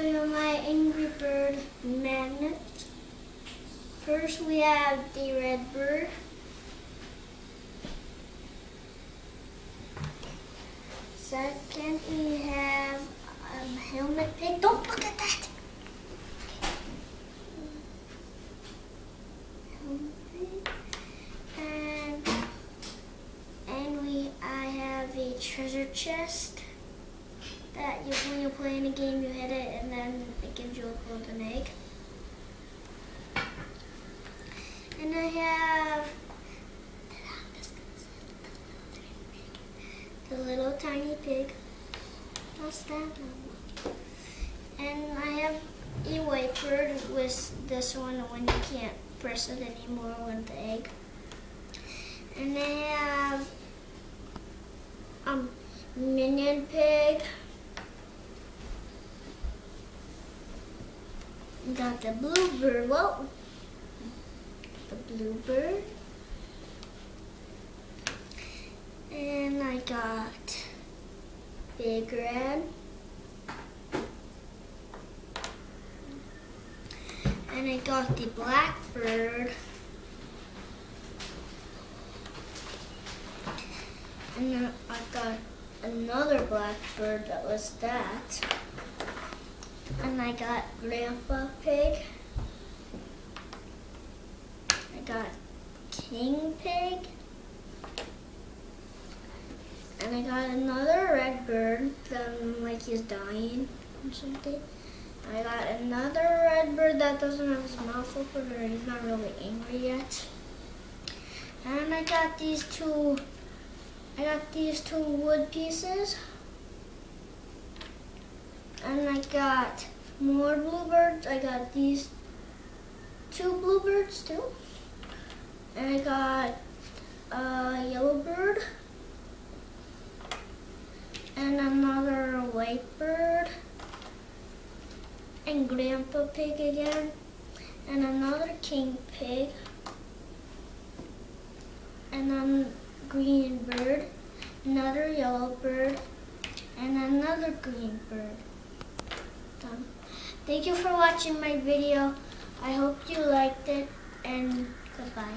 show you my Angry Bird magnet. First we have the red bird. Second we have a helmet pig. Don't look at that! Helmet pig. I have a treasure chest that when you're playing a game you hit it and then it gives you a golden egg. And I have the little tiny pig. That's that one. And I have a white bird with this one when you can't press it anymore with the egg. And I have minion pig. Got the blue bird. Whoa. The blue bird. And I got big red. And I got the black bird. And then I got another black bird that was that. And I got Grandpa Pig. I got King Pig. And I got another red bird that like he's dying or something. I got another red bird that doesn't have his mouth open or he's not really angry yet. And I got these two wood pieces. And I got more bluebirds. I got these two bluebirds too. And I got a yellow bird. And another white bird. And Grandpa Pig again. And another King Pig. And a green bird. Another yellow bird. And another green bird. Done. Thank you for watching my video. I hope you liked it, and goodbye.